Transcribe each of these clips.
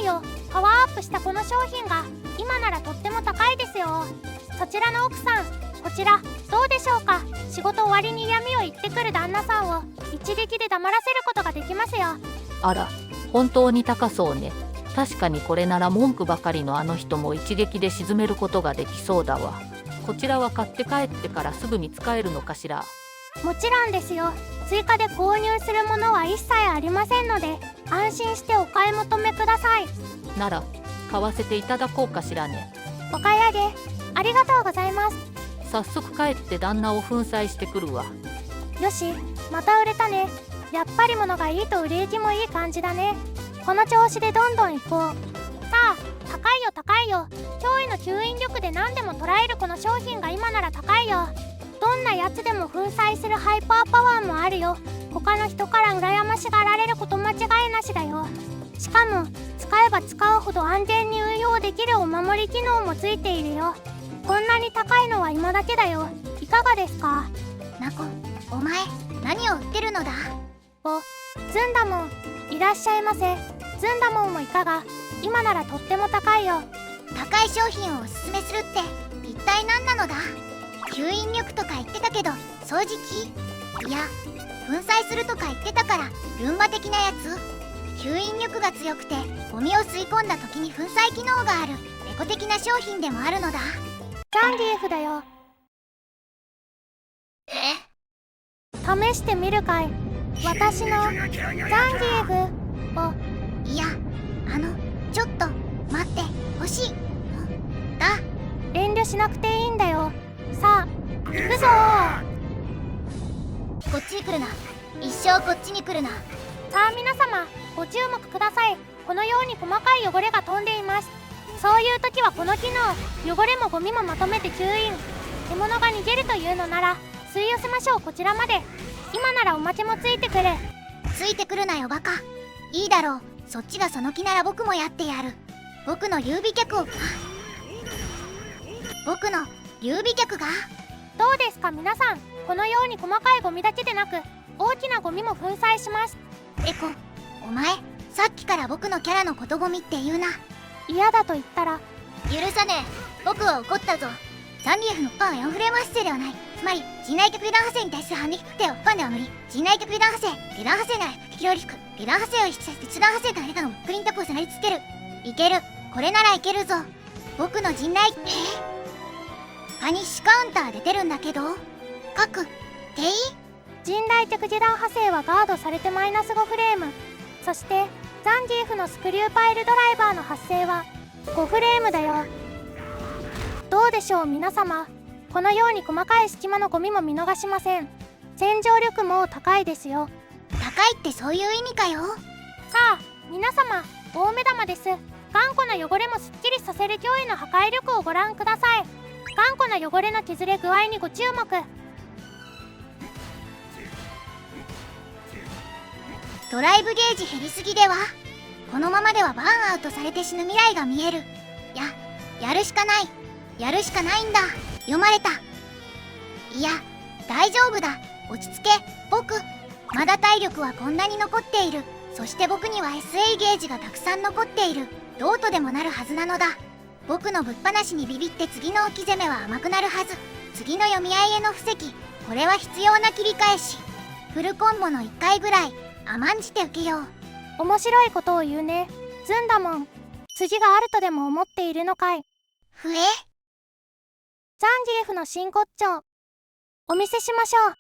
いよ。パワーアップしたこの商品が今ならとっても高いですよ。そちらの奥さん、こちらどうでしょうか。仕事終わりに嫌味を言ってくる旦那さんを一撃で黙らせることができますよ。あら、本当に高そうね。確かにこれなら文句ばかりのあの人も一撃で沈めることができそうだわ。こちらは買って帰ってからすぐに使えるのかしら。もちろんですよ。追加で購入するものは一切ありませんので、安心してお買い求めください。なら買わせていただこうかしらね。お買い上げありがとうございます。早速帰って旦那を粉砕してくるわ。よし、また売れたね。やっぱり物がいいと売れ行きもいい感じだね。この調子でどんどん行こう。さあ、高いよ高いよ。驚異の吸引力で何でも捉えるこの商品が今なら高いよ。どんなやつでも粉砕するハイパーパワーもあるよ。他の人から羨ましがられること間違いなしだよ。しかも使えば使うほど安全に運用できるお守り機能もついているよ。こんなに高いのは今だけだよ。いかがですか。ナコ、お前何を売ってるのだ。ずんだもん、いらっしゃいませ。ずんだもんもいかが。今ならとっても高いよ。高い商品をおすすめするって一体何なのだ。吸引力とか言ってたけど掃除機、いや粉砕するとか言ってたからルンバ的なやつ。吸引力が強くてゴミを吸い込んだ時に粉砕機能があるエコ的な商品でもあるのだ。ザンギエフだよ。試してみるかい。私のザンギエフを。いや、ちょっと待って、欲しいだ。遠慮しなくていいんだよ。さあ行くぞこっちに来るな。一生こっちに来るな。さあ皆様ご注目ください。このように細かい汚れが飛んでいます。そういう時はこの機能、汚れもゴミもまとめて吸引。獣が逃げるというのなら吸い寄せましょう。こちらまで。今ならおまけもついてくる。ついてくるなよバカ。いいだろう、そっちがその気なら僕もやってやる。僕の優美脚がどうですか皆さん。このように細かいゴミだけでなく大きなゴミも粉砕します。エコ、お前さっきから僕のキャラのことゴミって言うな。嫌だと言ったら許さねえ。僕は怒ったぞ。ザンギエフのパンは4フレーム発生ではない。つまり陣内極油断発生に対する反撃不定はパンでは無理。陣内極油断発生、油断発生なら適量リスク。油断発生を引きさせて中断発生からヘカのクリーンタップを迫りつける。いける、これならいけるぞ。僕の陣内パニッシュカウンター出てるんだけど各てい陣内的時弾派生はガードされてマイナス5フレーム。そしてザンギエフのスクリューパイルドライバーの発生は5フレームだよ。どうでしょう皆様。このように細かい隙間のゴミも見逃しません。洗浄力も高いですよ。高いってそういう意味かよ。さあ皆様、大目玉です。頑固な汚れもすっきりさせる驚異の破壊力をご覧ください。頑固な汚れの削れ具合にご注目。ドライブゲージ減りすぎでは。このままではバーンアウトされて死ぬ未来が見える。やるしかない。やるしかないんだ。読まれた。いや大丈夫だ、落ち着け。僕まだ体力はこんなに残っている。そして僕には SA ゲージがたくさん残っている。どうとでもなるはずなのだ。僕のぶっ放しにビビって次の置き攻めは甘くなるはず。次の読み合いへの布石、これは必要な切り返し。フルコンボの1回ぐらい甘んじて受けよう。面白いことを言うね。ずんだもん、筋があるとでも思っているのかい。ふえ、ザンギエフの真骨頂お見せしましょう。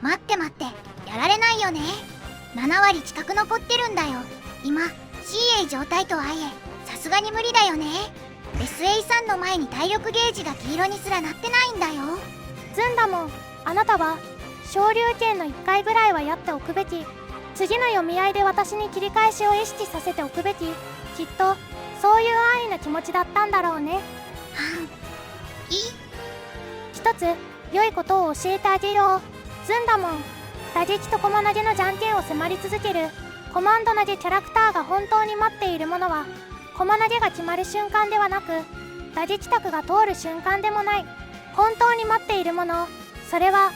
待って待って、やられないよね。7割近く残ってるんだよ。今 CA 状態とはいえさすがに無理だよね。 SA さんの前に体力ゲージが黄色にすらなってないんだよ。ずんだもん、あなたは昇竜拳の1回ぐらいはやっておくべき。次の読み合いで私に切り返しを意識させておくべき。きっとそういう安易な気持ちだったんだろうね。一つ良いことを教えてあげよう。ずんだもん、打撃と駒投げのじゃんけんを迫り続けるコマンド投げキャラクターが本当に待っているものは、駒投げが決まる瞬間ではなく打撃卓が通る瞬間でもない。本当に待っているもの、それは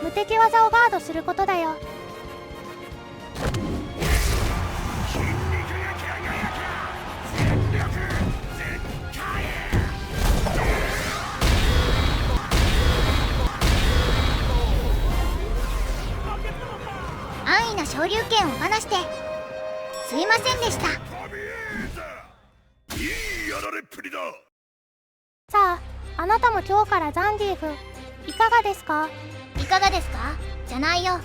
無敵技をガードすることだよ。安易な昇竜拳を放してすいませんでした。いいやられっぷりだ。さあ、あなたも今日からザンギーフいかがですか？いかがですかじゃないよ。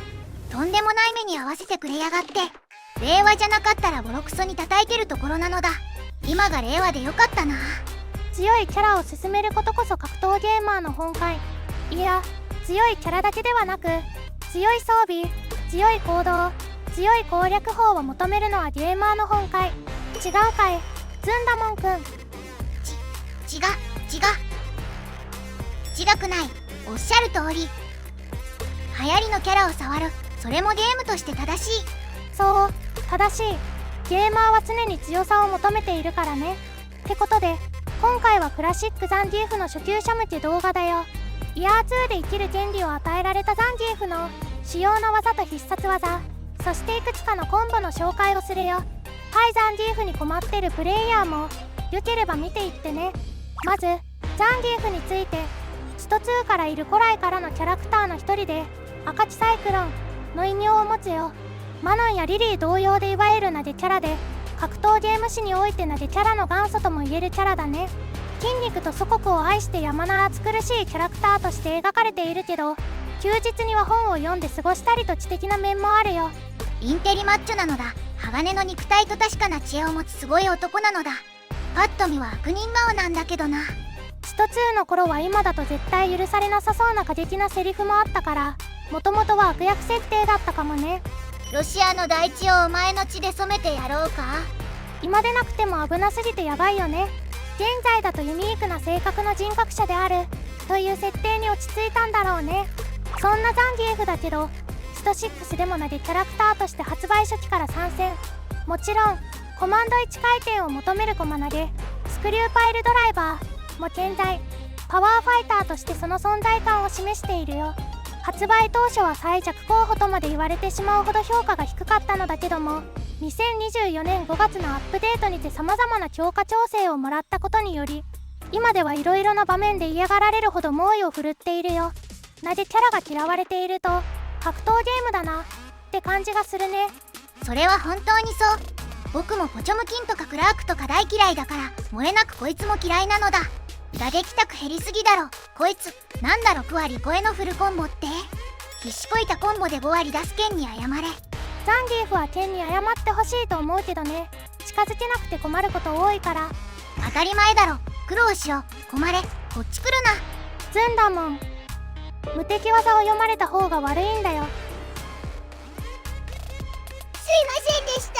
とんでもない目に合わせてくれやがって。令和じゃなかったらボロクソに叩いてるところなのだ。今が令和でよかったな。強いキャラを進めることこそ格闘ゲーマーの本懐。いや、強いキャラだけではなく、強い装備、強い行動、強い攻略法を求めるのはゲーマーの本懐。違うかい、ずんだもんくん。違くない。おっしゃる通り。流行りのキャラを触る、それもゲームとして正しい。そう、正しい。ゲーマーは常に強さを求めているからね。ってことで、今回はクラシックザンギーフの初級者向け動画だよ。イヤー2で生きる権利を与えられたザンギーフの主要な技と必殺技、そしていくつかのコンボの紹介をするよ。対ザンギーフに困ってるプレイヤーもよければ見ていってね。まずザンギーフについて、スト2からいる古来からのキャラクターの一人で、赤地サイクロンの異名を持つよ。マノンやリリー同様でいわゆる投げキャラで、格闘ゲーム史において投げキャラの元祖とも言えるキャラだね。筋肉と祖国を愛してやまな暑苦しいキャラクターとして描かれているけど、休日には本を読んで過ごしたりと知的な面もあるよ。インテリマッチョなのだ。鋼の肉体と確かな知恵を持つすごい男なのだ。パッと見は悪人顔なんだけどな。スト2の頃は今だと絶対許されなさそうな過激なセリフもあったから、もともとは悪役設定だったかもね。ロシアの大地をお前の血で染めてやろうか。今でなくても危なすぎてやばいよね。現在だとユニークな性格の人格者であるという設定に落ち着いたんだろうね。そんなザンギエフだけど、スト6でも投げキャラクターとして発売初期から参戦。もちろんコマンド1回転を求めるコマ投げ、スクリューパイルドライバーも健在。パワーファイターとしてその存在感を示しているよ。発売当初は最弱候補とまで言われてしまうほど評価が低かったのだけども、2024年5月のアップデートにて様々な強化調整をもらったことにより、今ではいろいろな場面で嫌がられるほど猛威を振るっているよ。投げキャラが嫌われていると格闘ゲームだなって感じがするね。それは本当にそう。僕もポチョムキンとかクラークとか大嫌いだから、漏れなくこいつも嫌いなのだ。打撃タク減りすぎだろこいつ。なんだ6割超えのフルコンボって。必死こいたコンボで5割出す剣に謝れ。ザンギーフは剣に謝ってほしいと思うけどね。近づけなくて困ること多いから。当たり前だろ。苦労しろ。困れ。こっち来るな。ずんだもん。無敵技を読まれた方が悪いんだよ。すいませんでした。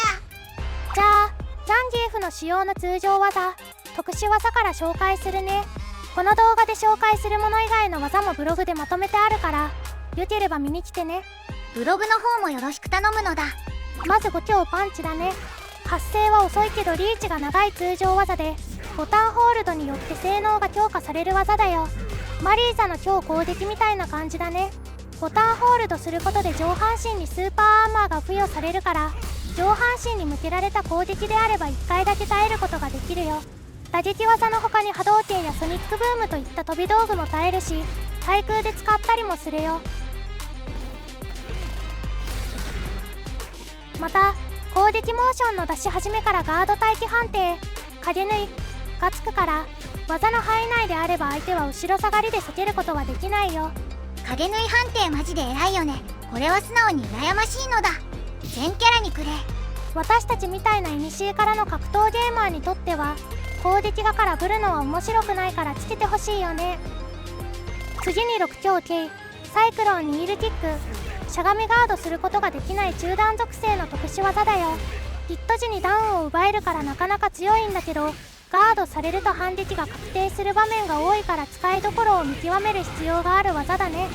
じゃあザンギーフの主要の通常技、特殊技から紹介するね。この動画で紹介するもの以外の技もブログでまとめてあるから、よければ見に来てね。ブログの方もよろしく頼むのだ。まず5強パンチだね。発生は遅いけどリーチが長い通常技で、ボタンホールドによって性能が強化される技だよ。マリーザの超攻撃みたいな感じだね。ボタンホールドすることで上半身にスーパーアーマーが付与されるから、上半身に向けられた攻撃であれば1回だけ耐えることができるよ。打撃技の他に波動拳やソニックブームといった飛び道具も耐えるし、対空で使ったりもするよ。また攻撃モーションの出し始めからガード待機判定、影縫いがつくから、技の範囲内であれば相手は後ろ下がりで避けることはできないよ。影縫い判定マジで偉いよね。これは素直に羨ましいのだ。全キャラにくれ。私たちみたいな古からの格闘ゲーマーにとっては、攻撃がからぶるのは面白くないからつけてほしいよね。次に6強系サイクロンニールキック、しゃがみガードすることができない中段属性の特殊技だよ。ヒット時にダウンを奪えるからなかなか強いんだけど、ガードされると反撃が確定する場面が多いから使いどころを見極める必要がある技だね。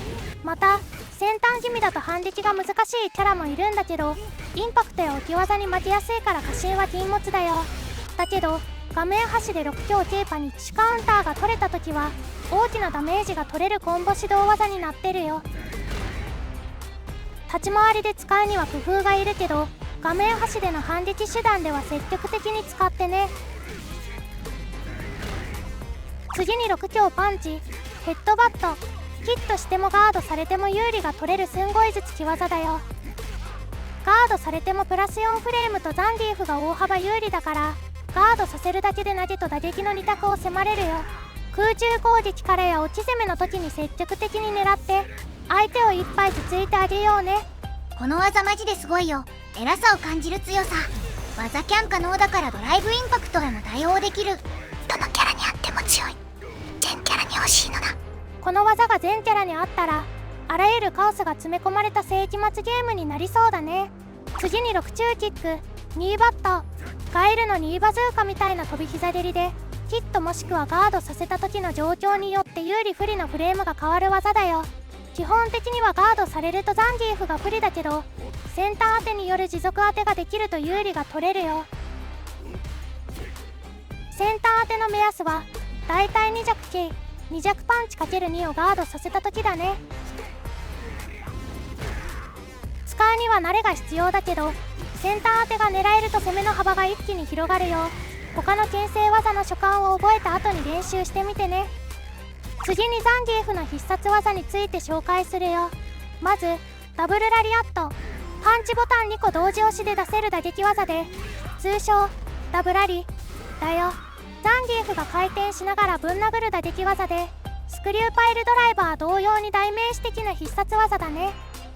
また先端気味だと反撃が難しいキャラもいるんだけど、インパクトや置き技に負けやすいから過信は禁物だよ。だけど画面端で6強低パニッチカウンターが取れた時は大きなダメージが取れるコンボ指導技になってるよ。立ち回りで使うには工夫がいるけど、画面端での反撃手段では積極的に使ってね。次に6強パンチ、ヘッドバット。ヒットしてもガードされても有利が取れるすんごい術き技だよ。ガードされてもプラス4フレームとザンギーフが大幅有利だから、ガードさせるだけで投げと打撃の2択を迫れるよ。空中攻撃からや落ち攻めの時に積極的に狙って相手をいっぱいつついてあげようね。この技マジですごいよ。偉さを感じる強さ。技キャン可能だからドライブインパクトへも対応できる。どのキャラにあっても強い。全キャラに欲しいのだ。この技が全キャラにあったら、あらゆるカオスが詰め込まれた世紀末ゲームになりそうだね。次に6中キック、2バット。ガエルの2バズーカみたいな飛び膝蹴りで、ヒットもしくはガードさせた時の状況によって有利不利のフレームが変わる技だよ。基本的にはガードされるとザンギーフが不利だけど、先端当てによる持続当てができると有利が取れるよ。先端当ての目安はだいたい2弱系、2弱パンチ ×2 をガードさせた時だね。使うには慣れが必要だけど、先端当てが狙えると攻めの幅が一気に広がるよ。他の牽制技の所感を覚えた後に練習してみてね。次にザンギーフの必殺技について紹介するよ。まずダブルラリアット。パンチボタン2個同時押しで出せる打撃技で、通称ダブラリだよ。ザンギーフが回転しながらぶん殴る打撃技で、スクリューパイルドライバー同様に代名詞的な必殺技だね。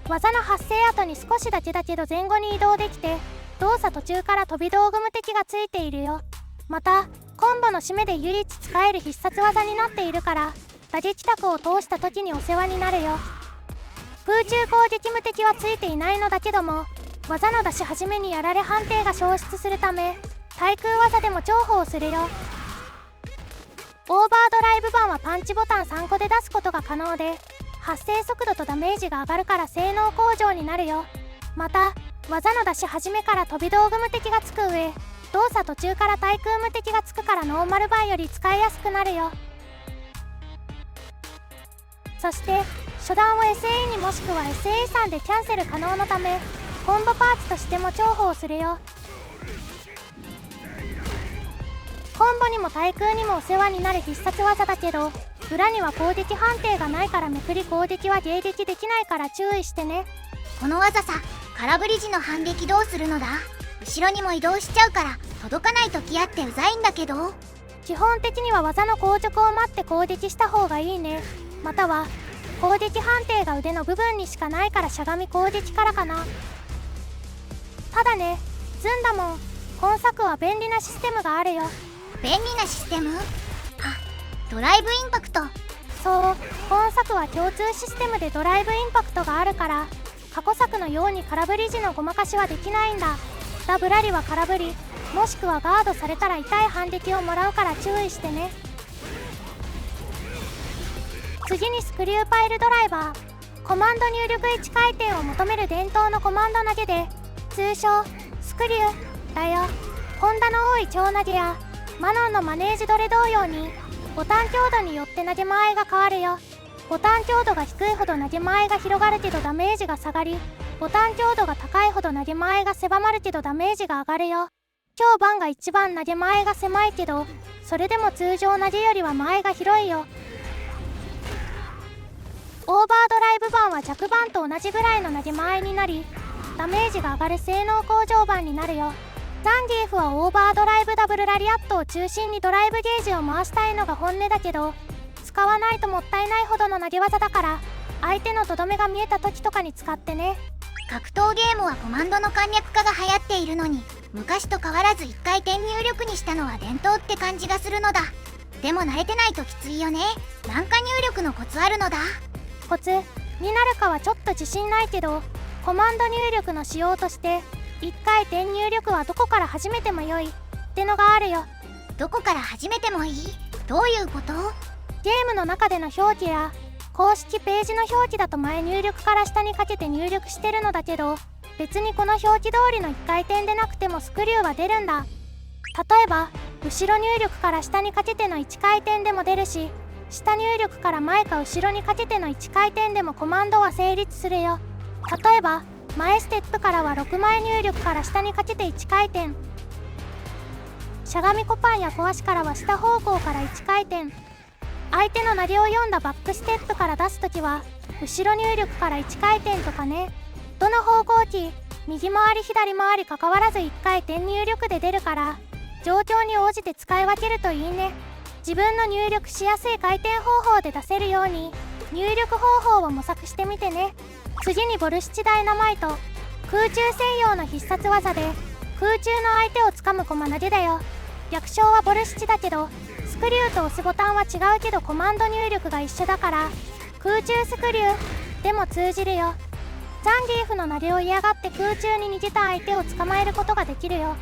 技の発生後に少しだけ前後に移動できて、動作途中から飛び道具無敵がついているよ。またコンボの締めで唯一使える必殺技になっているから、打撃卓を通した時にお世話になるよ。空中攻撃無敵はついていないのだけども、技の出し始めにやられ判定が消失するため、対空技でも重宝するよ。オーバードライブ版はパンチボタン3個で出すことが可能で、発生速度とダメージが上がるから性能向上になるよ。また技の出し始めから飛び道具無敵がつく上、動作途中から対空無敵がつくからノーマル版より使いやすくなるよ。そして初段を SE にもしくは SE3 でキャンセル可能のため、コンボパーツとしても重宝するよ。コンボにも対空にもお世話になる必殺技だけど、裏には攻撃判定がないからめくり攻撃は迎撃できないから注意してね。この技さ、空振り時の反撃どうするのだ？後ろにも移動しちゃうから届かない時あってうざいんだけど。基本的には技の硬直を待って攻撃した方がいいね。または攻撃判定が腕の部分にしかないからしゃがみ攻撃からかな。ただね、ずんだもん、今作は便利なシステムがあるよ。便利なシステム？あ、ドライブインパクト。そう、今作は共通システムでドライブインパクトがあるから、過去作のように空振り時のごまかしはできないんだ。ダブラリは空振り、もしくはガードされたら痛い反撃をもらうから注意してね。次にスクリューパイルドライバー。コマンド入力1回転を求める伝統のコマンド投げで、通称スクリューだよ。ホンダの多い超投げやマノンのマネージドレ同様に、ボタン強度によって投げ間合いが変わるよ。ボタン強度が低いほど投げ間合いが広がるけどダメージが下がり、ボタン強度が高いほど投げ間合いが狭まるけどダメージが上がるよ。今日番が一番投げ間合いが狭いけど、それでも通常投げよりは間合いが広いよ。オーバードライブ版は弱版と同じぐらいの投げ間合いになり、ダメージが上がる性能向上版になるよ。ザンギーフはオーバードライブダブルラリアットを中心にドライブゲージを回したいのが本音だけど、使わないともったいないほどの投げ技だから、相手のとどめが見えた時とかに使ってね。格闘ゲームはコマンドの簡略化が流行っているのに、昔と変わらず1回転入力にしたのは伝統って感じがするのだ。でも慣れてないときついよね。なんか入力のコツあるのだ？コツになるかはちょっと自信ないけど、コマンド入力の仕様として1回転入力はどこから始めても良いってのがあるよ。どこから始めてもいい？どういうこと？ゲームの中での表記や公式ページの表記だと前入力から下にかけて入力してるのだけど、別にこの表記通りの1回転でなくてもスクリューは出るんだ。例えば後ろ入力から下にかけての1回転でも出るし、下入力から前か後ろにかけての1回転でもコマンドは成立するよ。例えば前ステップからは6枚入力から下にかけて1回転、しゃがみコパンや小足からは下方向から1回転、相手の投げを読んだバックステップから出すときは後ろ入力から1回転とかね。どの方向キー、右回り左回り関わらず1回転入力で出るから、状況に応じて使い分けるといいね。自分の入力しやすい回転方法で出せるように入力方法を模索してみてね。次にボルシチダイナマイト、空中専用の必殺技で空中の相手を掴む駒投げだよ。略称はボルシチだけどスクリューと押すボタンは違うけどコマンド入力が一緒だから空中スクリューでも通じるよ。ザンギーフの投げを嫌がって空中に逃げた相手を捕まえることができるよ。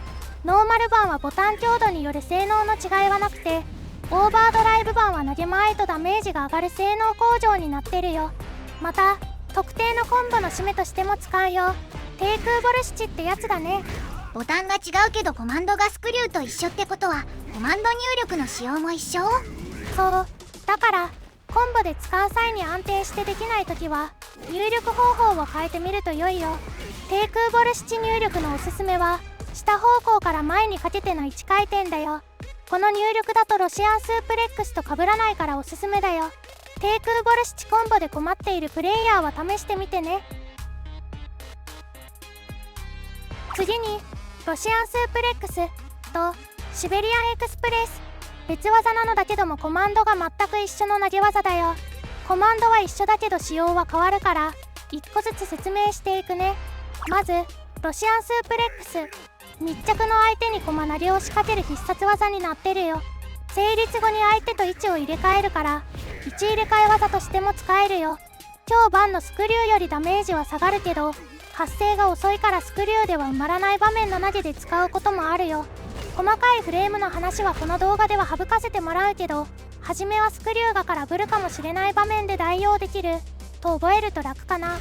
ノーマル版はボタン強度による性能の違いはなくて、オーバードライブ版は投げ前とダメージが上がる性能向上になってるよ。また特定のコンボの締めとしても使うよ。低空ボルシチってやつだね。ボタンが違うけどコマンドがスクリューと一緒ってことはコマンド入力の仕様も一緒？そうだからコンボで使う際に安定してできないときは入力方法を変えてみると良いよ。低空ボルシチ入力のおすすめは下方向から前にかけての1回転だよ。この入力だとロシアンスープレックスと被らないからおすすめだよ。低空ボルシチコンボで困っているプレイヤーは試してみてね。次にロシアンスープレックスとシベリアンエクスプレス、別技なのだけどもコマンドが全く一緒の投げ技だよ。コマンドは一緒だけど仕様は変わるから1個ずつ説明していくね。まずロシアンスープレックス、密着の相手に駒投げを仕掛ける必殺技になってるよ。成立後に相手と位置を入れ替えるから位置入れ替え技としても使えるよ。超バンのスクリューよりダメージは下がるけど発生が遅いからスクリューでは埋まらない場面の投げで使うこともあるよ。細かいフレームの話はこの動画では省かせてもらうけど、初めはスクリューが空振るかもしれない場面で代用できると覚えると楽かな。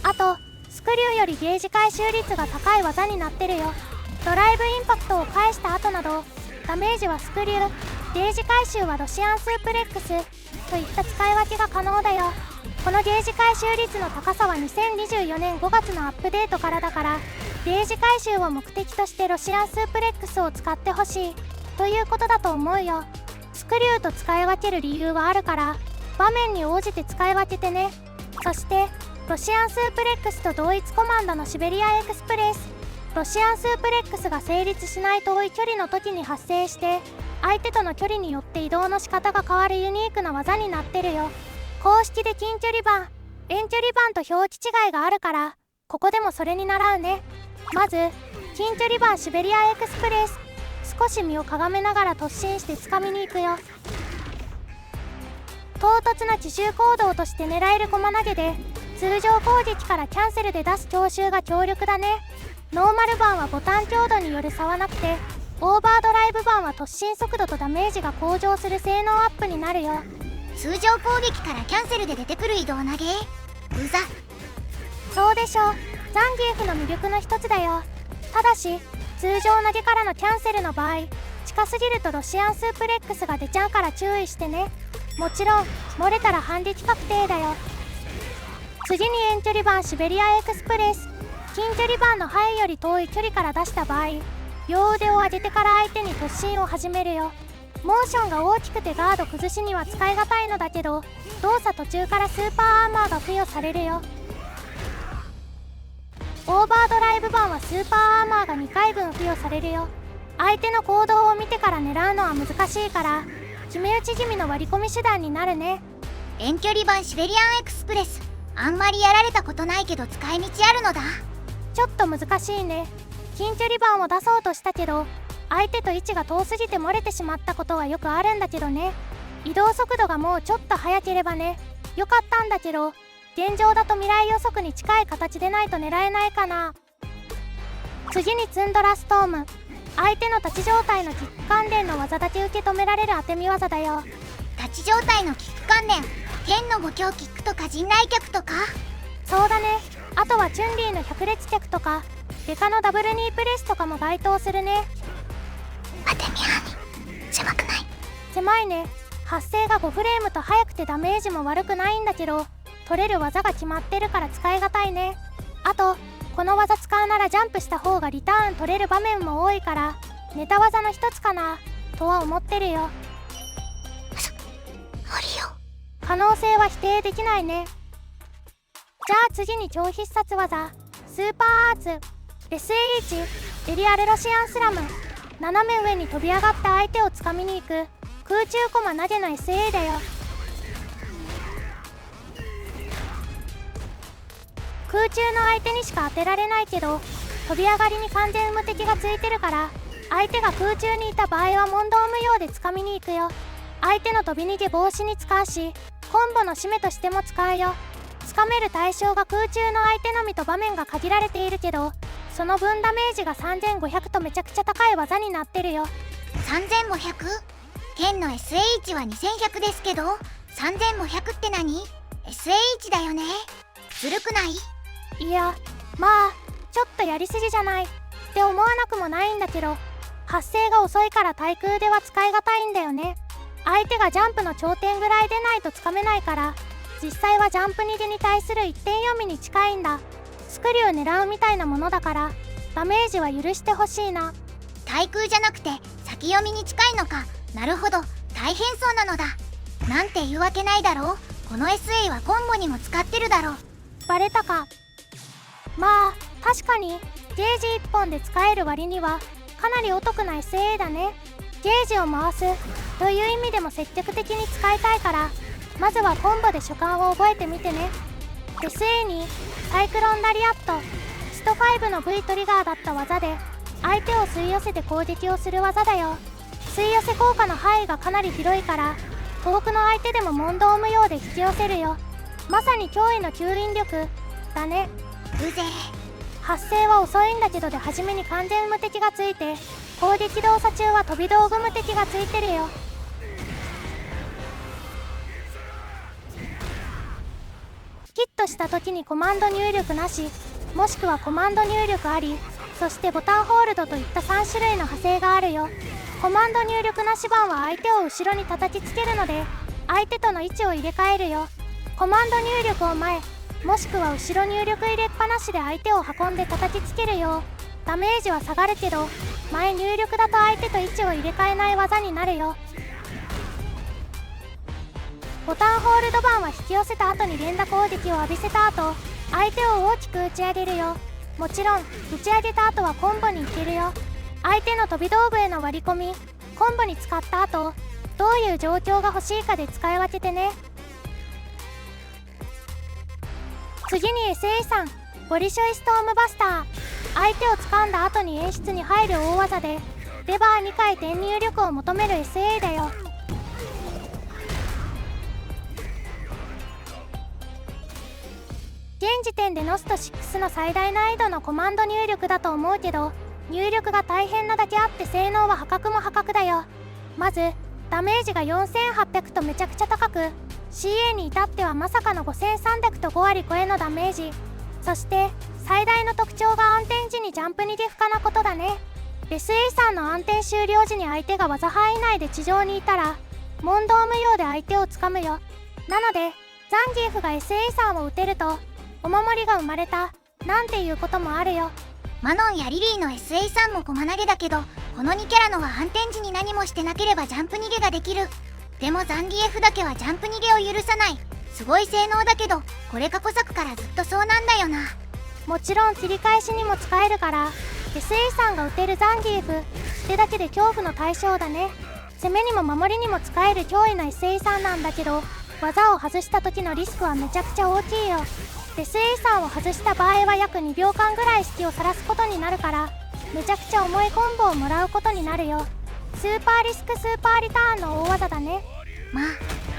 あとスクリューよりゲージ回収率が高い技になってるよ。ドライブインパクトを返した後などダメージはスクリュー、ゲージ回収はロシアンスープレックスといった使い分けが可能だよ。このゲージ回収率の高さは2024年5月のアップデートからだから、ゲージ回収を目的としてロシアンスープレックスを使ってほしいということだと思うよ。スクリューと使い分ける理由はあるから場面に応じて使い分けてね。そしてロシアンスープレックスと同一コマンドのシベリアンエクスプレス、ロシアンスープレックスが成立しない遠い距離の時に発生して相手との距離によって移動の仕方が変わるユニークな技になってるよ。公式で近距離版、遠距離版と表記違いがあるからここでもそれに習うね。まず近距離版シベリアンエクスプレス、少し身をかがめながら突進して掴みに行くよ。唐突な奇襲行動として狙える駒投げで通常攻撃からキャンセルで出す強襲が強力だね。ノーマル版はボタン強度による差はなくて、オーバードライブ版は突進速度とダメージが向上する性能アップになるよ。通常攻撃からキャンセルで出てくる移動投げ、うざ。そうでしょう、ザンギーフの魅力の一つだよ。ただし通常投げからのキャンセルの場合、近すぎるとロシアンスープレックスが出ちゃうから注意してね。もちろん漏れたら反撃確定だよ。次に遠距離版シベリアンエクスプレス、近距離版の範囲より遠い距離から出した場合、両腕を上げてから相手に突進を始めるよ。モーションが大きくてガード崩しには使い難いのだけど、動作途中からスーパーアーマーが付与されるよ。オーバードライブ版はスーパーアーマーが2回分付与されるよ。相手の行動を見てから狙うのは難しいから決め打ち気味の割り込み手段になるね。遠距離版シベリアンエクスプレス、あんまりやられたことないけど使い道あるのだ。ちょっと難しいね。近距離版を出そうとしたけど相手と位置が遠すぎて漏れてしまったことはよくあるんだけどね。移動速度がもうちょっと速ければねよかったんだけど、現状だと未来予測に近い形でないと狙えないかな。次にツンドラストーム、相手の立ち状態のキック関連の技だけ受け止められる当て身技だよ。立ち状態のキック関連、天の五強キックとか陣内脚とか。そうだね。あとはチュンリーの百列脚とかデカのダブルニープレスとかも該当するね。当て身範囲狭くない？狭いね。発生が5フレームと速くてダメージも悪くないんだけど、取れる技が決まってるから使いがたいね。あとこの技使うならジャンプした方がリターン取れる場面も多いからネタ技の一つかなとは思ってるよ。ありよ。可能性は否定できないね。じゃあ次に超必殺技スーパーアーツ SH エリアルロシアンスラム。斜め上に飛び上がった相手をつかみに行く空中コマ投げの SA だよ。空中の相手にしか当てられないけど、飛び上がりに完全無敵がついてるから相手が空中にいた場合は問答無用でつかみに行くよ。相手の飛び逃げ防止に使うし、コンボの締めとしても使うよ。つかめる対象が空中の相手のみと場面が限られているけど、その分ダメージが3500とめちゃくちゃ高い技になってるよ。 3500？ 剣の SH は2100ですけど、3500って何？ SH だよね。ずるくない？いや、まあちょっとやりすぎじゃないって思わなくもないんだけど、発生が遅いから対空では使いがたいんだよね。相手がジャンプの頂点ぐらい出ないとつかめないから、実際はジャンプ逃げに対する一点読みに近いんだ。スクリュー狙うみたいなものだからダメージは許してほしいな。対空じゃなくて先読みに近いのか。なるほど、大変そうなのだ。なんていうわけないだろう。この SA はコンボにも使ってるだろう。バレたか。まあ確かにゲージ1本で使える割にはかなりお得な SA だね。ゲージを回すという意味でも積極的に使いたいから、まずはコンボで所感を覚えてみてね。 SA にサイクロンラリアット、スト5の V トリガーだった技で相手を吸い寄せて攻撃をする技だよ。吸い寄せ効果の範囲がかなり広いから遠くの相手でも問答無用で引き寄せるよ。まさに驚異の吸引力だね。うぜ発生は遅いんだけどで初めに完全無敵がついて、攻撃動作中は飛び道具無敵がついてるよ。ヒットした時にコマンド入力なし、もしくはコマンド入力あり、そしてボタンホールドといった3種類の派生があるよ。コマンド入力なし版は相手を後ろに叩きつけるので相手との位置を入れ替えるよ。コマンド入力を前もしくは後ろ入力入れっぱなしで相手を運んで叩きつけるよ。ダメージは下がるけど前入力だと相手と位置を入れ替えない技になるよ。ボタンホールド版は引き寄せた後に連打攻撃を浴びせた後相手を大きく打ち上げるよ。もちろん打ち上げた後はコンボに行けるよ。相手の飛び道具への割り込み、コンボに使った後どういう状況が欲しいかで使い分けてね。次に SA さん、ボリショイストームバスター。相手を掴んだ後に演出に入る大技でレバー2回転入力を求める SA だよ。現時点でノスト6の最大難易度のコマンド入力だと思うけど、入力が大変なだけあって性能は破格も破格だよ。まずダメージが4800とめちゃくちゃ高く、 CA に至ってはまさかの5300と5割超えのダメージ。そして最大の特徴が暗転時にジャンプ逃げ不可なことだね。 SA さんの暗転終了時に相手が技範囲内で地上にいたら問答無用で相手をつかむよ。なのでザンギエフが SA さんを撃てるとお守りが生まれたなんていうこともあるよ。マノンやリリーの SA さんも駒投げだけど、この2キャラのは反転時に何もしてなければジャンプ逃げができる。でもザンギエフだけはジャンプ逃げを許さない。すごい性能だけどこれ過去作からずっとそうなんだよな。もちろん切り返しにも使えるから SA さんが撃てるザンギエフってだけで恐怖の対象だね。攻めにも守りにも使える脅威な SA さんなんだけど、技を外した時のリスクはめちゃくちゃ大きいよ。SA さんを外した場合は約2秒間ぐらい隙を晒すことになるからめちゃくちゃ重いコンボをもらうことになるよ。スーパーリスクスーパーリターンの大技だね。まあ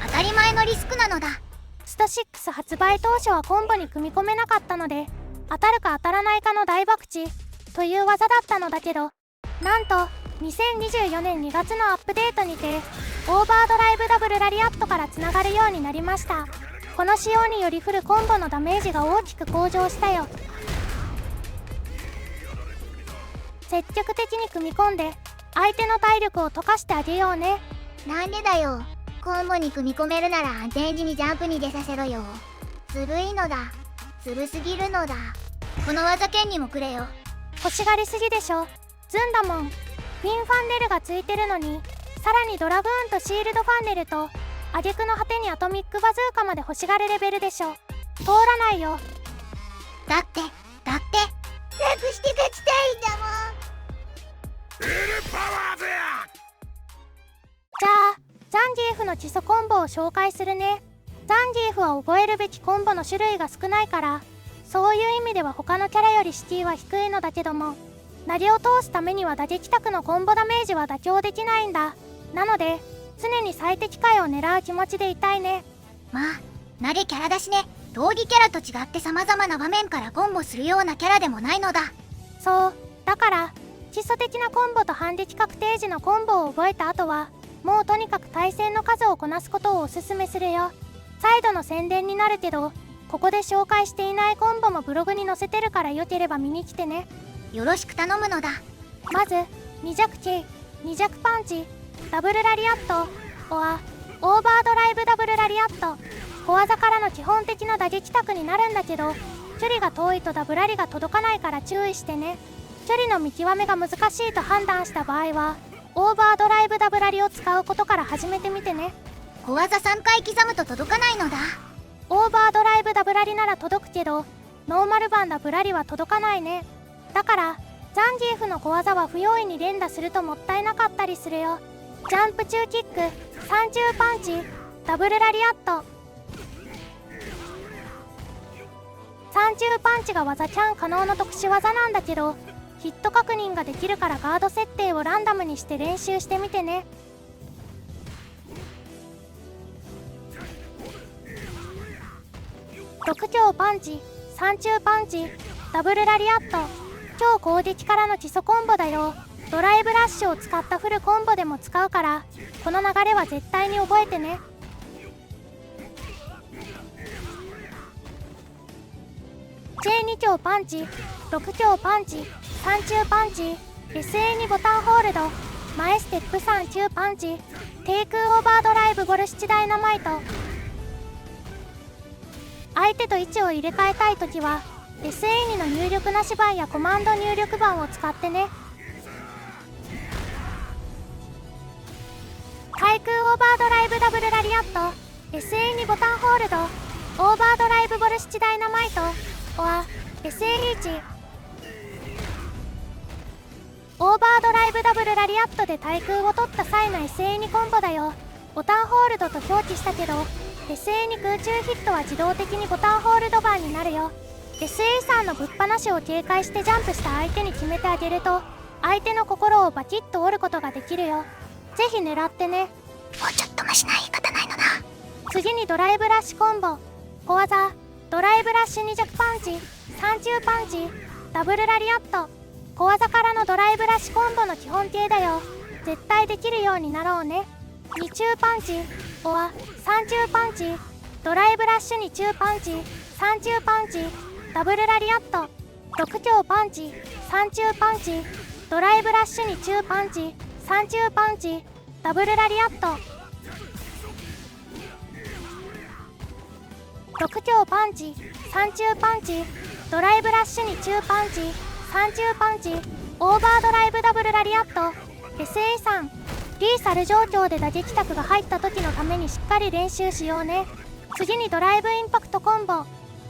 当たり前のリスクなのだ。スト6発売当初はコンボに組み込めなかったので当たるか当たらないかの大博打という技だったのだけど、なんと2024年2月のアップデートにてオーバードライブダブルラリアットからつながるようになりました。この仕様によりフルコンボのダメージが大きく向上したよ。積極的に組み込んで相手の体力を溶かしてあげようね。なんでだよ。コンボに組み込めるなら安定時にジャンプに出させろよ。ずるいのだ。ずるすぎるのだ。この技剣にもくれよ。欲しがりすぎでしょ。ズンだもん。フィンファンネルがついてるのに、さらにドラグーンとシールドファンネルと挙句の果てにアトミックバズーカまで欲しがるレベルでしょ。通らないよ。だって楽して勝ちたいんだもん。エレパワーズや。じゃあザンギエフの基礎コンボを紹介するね。ザンギエフは覚えるべきコンボの種類が少ないから、そういう意味では他のキャラよりシティは低いのだけども、投げを通すためには打撃卓のコンボダメージは妥協できないんだ。なので常に最適解を狙う気持ちでいたいね。まあ投げキャラだしね。闘技キャラと違って様々な場面からコンボするようなキャラでもないのだ。そうだから基礎的なコンボと反撃確定時のコンボを覚えた後はもうとにかく対戦の数をこなすことをおすすめするよ。再度の宣伝になるけど、ここで紹介していないコンボもブログに載せてるからよければ見に来てね。よろしく頼むのだ。まず2弱キ2弱パンチダブルラリアットオアオーバードライブダブルラリアット。小技からの基本的な打撃卓になるんだけど、距離が遠いとダブラリが届かないから注意してね。距離の見極めが難しいと判断した場合はオーバードライブダブラリを使うことから始めてみてね。小技3回刻むと届かないのだ。オーバードライブダブラリなら届くけどノーマル版ダブラリは届かないね。だからザンギエフの小技は不用意に連打するともったいなかったりするよ。ジャンプ中キック三重パンチダブルラリアット。三重パンチが技キャン可能の特殊技なんだけど、ヒット確認ができるからガード設定をランダムにして練習してみてね。6強パンチ三重パンチダブルラリアット。超攻撃からの基礎コンボだよ。ドライブラッシュを使ったフルコンボでも使うから、この流れは絶対に覚えてね。J2 強パンチ6強パンチ三重パンチ SA2 ボタンホールド前ステップ3中パンチ低空オーバードライブボルシチダイナマイト。相手と位置を入れ替えたいときは SA2 の入力なし版やコマンド入力版を使ってね。対空オーバードライブダブルラリアット SA2 ボタンホールドオーバードライブボルシチダイナマイトオア SA リーチ。オーバードライブダブルラリアットで対空を取った際の SA2 コンボだよ。ボタンホールドと表記したけど SA2 空中ヒットは自動的にボタンホールドバーになるよ。 SA3 のぶっ放しを警戒してジャンプした相手に決めてあげると相手の心をバキッと折ることができるよ。ぜひ狙ってね。もうちょっとマシな言い方ないのな。次にドライブラッシュコンボ小技ドライブラッシュ2弱パンチ三重パンチダブルラリアット。小技からのドライブラッシュコンボの基本形だよ。絶対できるようになろうね。2中パンチオア三重パンチドライブラッシュ2中パンチ三重パンチダブルラリアット。6強パンチ三重パンチドライブラッシュ2中パンチ三重パンチダブルラリアット。6強パンチ三重パンチドライブラッシュ2中パンチ三重パンチオーバードライブダブルラリアット。 SA3 リーサル状況で打撃卓が入った時のためにしっかり練習しようね。次にドライブインパクトコンボ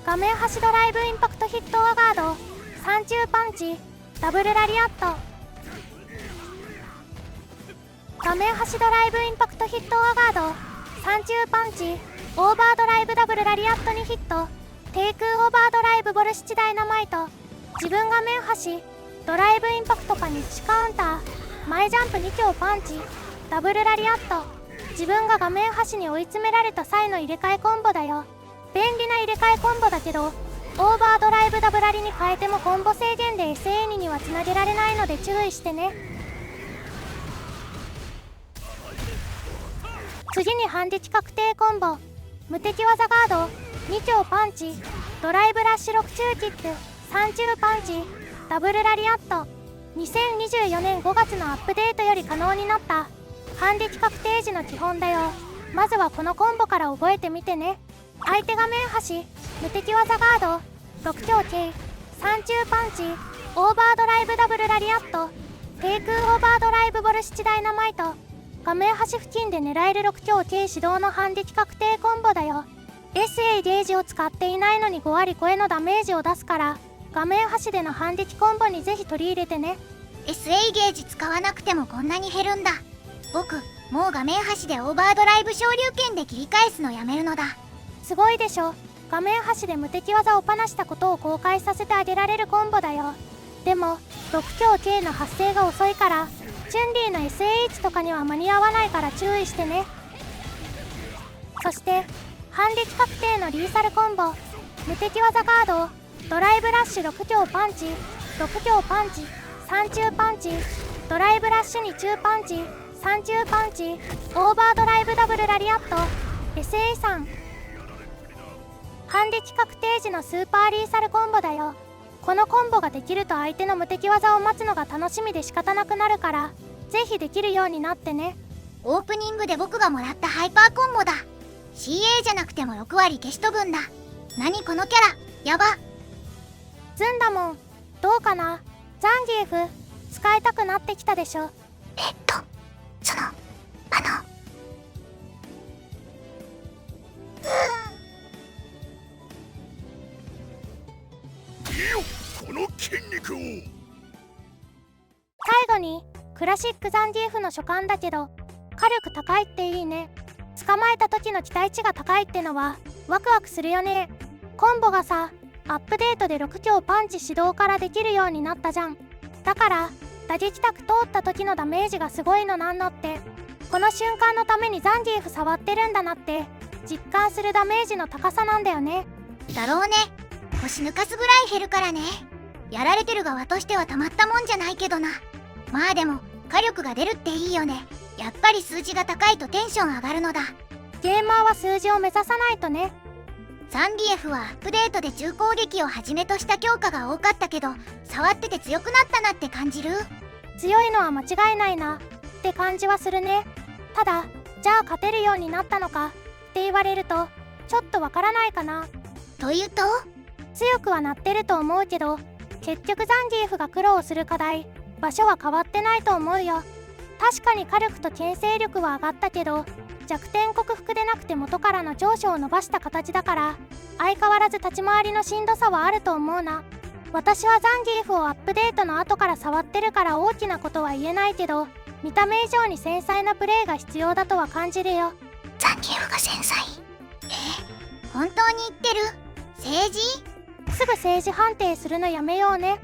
画面端ドライブインパクトヒットアガード三重パンチダブルラリアット。画面端ドライブインパクトヒットアガード三重パンチオーバードライブダブルラリアットにヒット低空オーバードライブボルシチダイナマイト。自分画面端ドライブインパクトかにプシカウンター前ジャンプ2強パンチダブルラリアット。自分が画面端に追い詰められた際の入れ替えコンボだよ。便利な入れ替えコンボだけどオーバードライブダブラリに変えてもコンボ制限で SA2 にはつなげられないので注意してね。次に反撃確定コンボ無敵技ガード2強パンチドライブラッシュ6中キック三重パンチダブルラリアット。2024年5月のアップデートより可能になった反撃確定時の基本だよ。まずはこのコンボから覚えてみてね。相手が面端、無敵技ガード、6強 K、三中パンチ、オーバードライブダブルラリアット、低空オーバードライブボルシチダイナマイト。画面端付近で狙える6強 K 指導の反撃確定コンボだよ。SA ゲージを使っていないのに5割超えのダメージを出すから、画面端での反撃コンボにぜひ取り入れてね。 SA ゲージ使わなくてもこんなに減るんだ。僕もう画面端でオーバードライブ昇竜拳で切り返すのやめるのだ。すごいでしょ。画面端で無敵技をパナしたことを後悔させてあげられるコンボだよ。でも6強 K の発生が遅いからチュンリーの SAH とかには間に合わないから注意してね。そして反撃確定のリーサルコンボ、無敵技ガード、ドライブラッシュ6強パンチ、6強パンチ、3中パンチ、ドライブラッシュ2中パンチ、3中パンチ、オーバードライブダブルラリアット、 SA3。 反撃確定時のスーパーリーサルコンボだよ。このコンボができると相手の無敵技を待つのが楽しみで仕方なくなるから、ぜひできるようになってね。オープニングで僕がもらったハイパーコンボだ。 CA じゃなくても6割消し飛ぶんだ。何このキャラやば。ズンダモンどうかな。ザンギエフ使いたくなってきたでしょ。そのいいよこの筋肉を。最後にクラシックザンギエフの所感だけど、火力高いっていいね。捕まえた時の期待値が高いってのはワクワクするよね。コンボがさ、アップデートで6強パンチ始動からできるようになったじゃん。だから打撃タク通った時のダメージがすごいのなんのって、この瞬間のためにザンギエフ触ってるんだなって実感するダメージの高さなんだよね。だろうね。腰抜かすぐらい減るからね。やられてる側としてはたまったもんじゃないけどな。まあでも火力が出るっていいよね。やっぱり数字が高いとテンション上がるのだ。ゲーマーは数字を目指さないとね。ザンギエフはアップデートで重攻撃をはじめとした強化が多かったけど、触ってて強くなったなって感じる。強いのは間違いないなって感じはするね。ただじゃあ勝てるようになったのかって言われるとちょっとわからないかな。というと、強くはなってると思うけど、結局ザンギエフが苦労する課題、場所は変わってないと思うよ。確かに火力と牽制力は上がったけど、弱点克服でなくて元からの長所を伸ばした形だから、相変わらず立ち回りのしんどさはあると思うな。私はザンギエフをアップデートの後から触ってるから大きなことは言えないけど、見た目以上に繊細なプレーが必要だとは感じるよ。ザンギエフが繊細。本当に言ってる？政治？すぐ政治判定するのやめようね。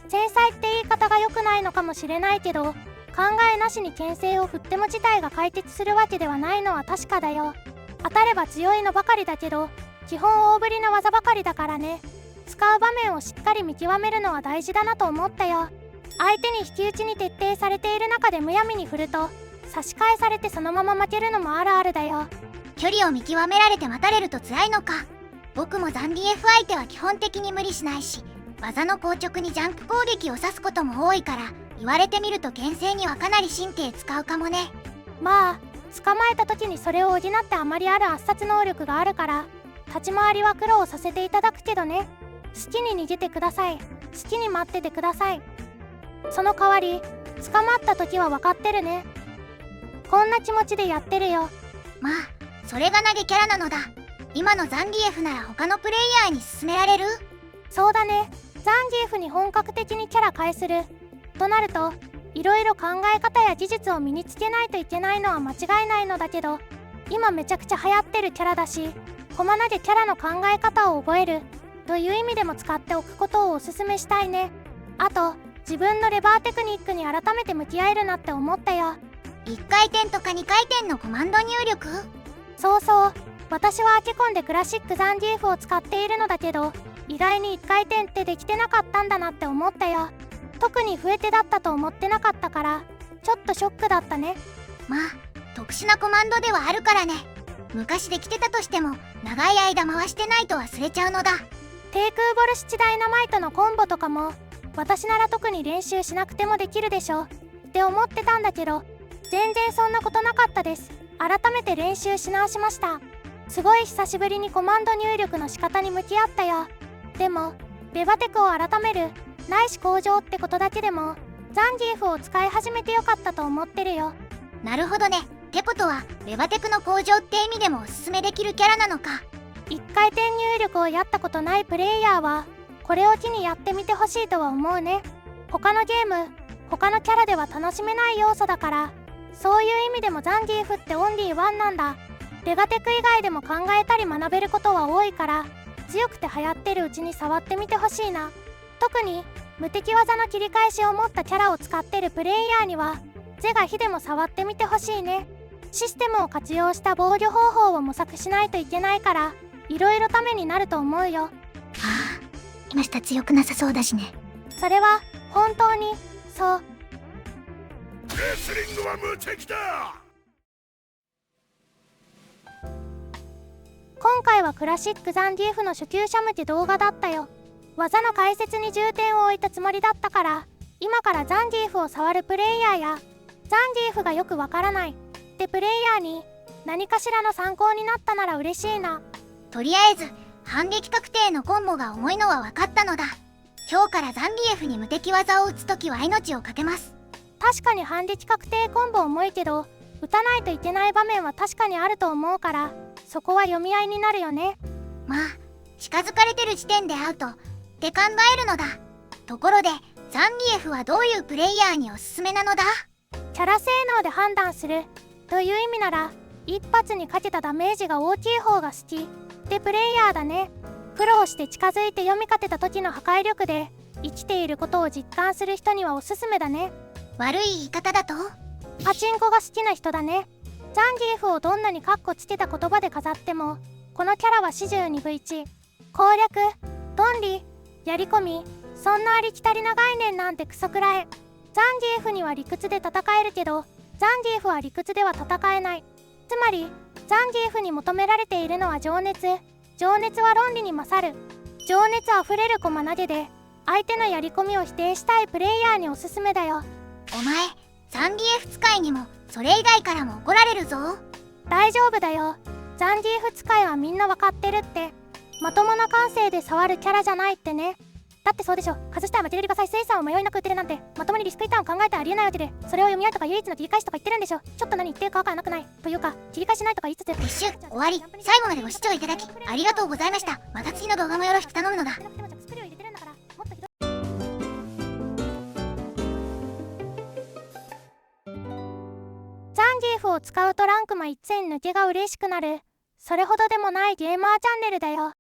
繊細って言い方が良くないのかもしれないけど、考えなしに牽制を振っても事態が解決するわけではないのは確かだよ。当たれば強いのばかりだけど、基本大振りの技ばかりだからね。使う場面をしっかり見極めるのは大事だなと思ったよ。相手に引き打ちに徹底されている中でむやみに振ると、差し返されてそのまま負けるのもあるあるだよ。距離を見極められて待たれると辛いのか。僕もザンギエフ相手は基本的に無理しないし、技の硬直にジャンプ攻撃を指すことも多いから、言われてみると牽制にはかなり神経使うかもね。まあ捕まえた時にそれを補ってあまりある圧殺能力があるから、立ち回りは苦労させていただくけどね。好きに逃げてください。好きに待っててください。その代わり捕まった時は分かってるね。こんな気持ちでやってるよ。まあそれが投げキャラなのだ。今のザンギエフなら他のプレイヤーに勧められる？そうだね。ザンギエフに本格的にキャラ変えするとなると、いろいろ考え方や技術を身につけないといけないのは間違いないのだけど、今めちゃくちゃ流行ってるキャラだし、駒投げキャラの考え方を覚えるという意味でも使っておくことをおすすめしたいね。あと自分のレバーテクニックに改めて向き合えるなって思ったよ。1回転とか2回転のコマンド入力？そうそう、私はアケコンでクラシックザンギエフを使っているのだけど、意外に1回転ってできてなかったんだなって思ったよ。特に増えてだったと思ってなかったから、ちょっとショックだったね。まあ特殊なコマンドではあるからね。昔できてたとしても長い間回してないと忘れちゃうのだ。低空ボルシチダイナマイトのコンボとかも私なら特に練習しなくてもできるでしょって思ってたんだけど、全然そんなことなかったです。改めて練習し直しました。すごい久しぶりにコマンド入力の仕方に向き合ったよ。でもベバテクを改めるないし向上ってことだけでもザンギエフを使い始めてよかったと思ってるよ。なるほどね。ってことはベバテクの向上って意味でもおすすめできるキャラなのか。一回転入力をやったことないプレイヤーはこれを機にやってみてほしいとは思うね。他のゲーム、他のキャラでは楽しめない要素だから、そういう意味でもザンギエフってオンリーワンなんだ。ベバテク以外でも考えたり学べることは多いから、強くて流行ってるうちに触ってみてほしいな。特に無敵技の切り返しを持ったキャラを使ってるプレイヤーには是が非でも触ってみてほしいね。システムを活用した防御方法を模索しないといけないから、いろいろためになると思うよ。はあ、今下強くなさそうだしね。それは本当にそう。レスリングは無敵だ。今回はクラシックザンギエフの初級者向け動画だったよ。技の解説に重点を置いたつもりだったから、今からザンギエフを触るプレイヤーやザンギエフがよくわからないってプレイヤーに何かしらの参考になったなら嬉しいな。とりあえず反撃確定のコンボが重いのは分かったのだ。今日からザンギエフに無敵技を打つときは命をかけます。確かに反撃確定コンボ重いけど、打たないといけない場面は確かにあると思うから、そこは読み合いになるよね。まあ近づかれてる時点でアウトって考えるのだ。ところでザンギエフはどういうプレイヤーにおすすめなのだ。キャラ性能で判断するという意味なら、一発にかけたダメージが大きい方が好きってプレイヤーだね。苦労して近づいて読み勝てた時の破壊力で生きていることを実感する人にはおすすめだね。悪い言い方だと、パチンコが好きな人だね。ザンギエフをどんなにカッコつけた言葉で飾っても、このキャラは始終に不一。攻略、論理、やり込み、そんなありきたりな概念なんてクソくらえ。ザンギエフには理屈で戦えるけど、ザンギエフは理屈では戦えない。つまりザンギエフに求められているのは情熱。情熱は論理に勝る。情熱あふれる駒投げで相手のやり込みを否定したいプレイヤーにおすすめだよ。お前ザンギエフ使いにもそれ以外からも怒られるぞ。大丈夫だよ。ザンギエフ使いはみんなわかってるって。まともな感性で触るキャラじゃないってね。だってそうでしょ。外したいマテリアルが再生産を迷いなく打てるなんて、まともにリスクリターンを考えてありえないわけで、それを読み合いとか唯一の切り返しとか言ってるんでしょ。ちょっと何言ってるかわからなくない。というか切り返しないとか言いつつ、撤収終わり。最後までご視聴いただきありがとうございました。また次の動画もよろしく頼むのだ。ザンギエフを使うとランクも1点抜けが嬉しくなる。それほどでもないゲーマーチャンネルだよ。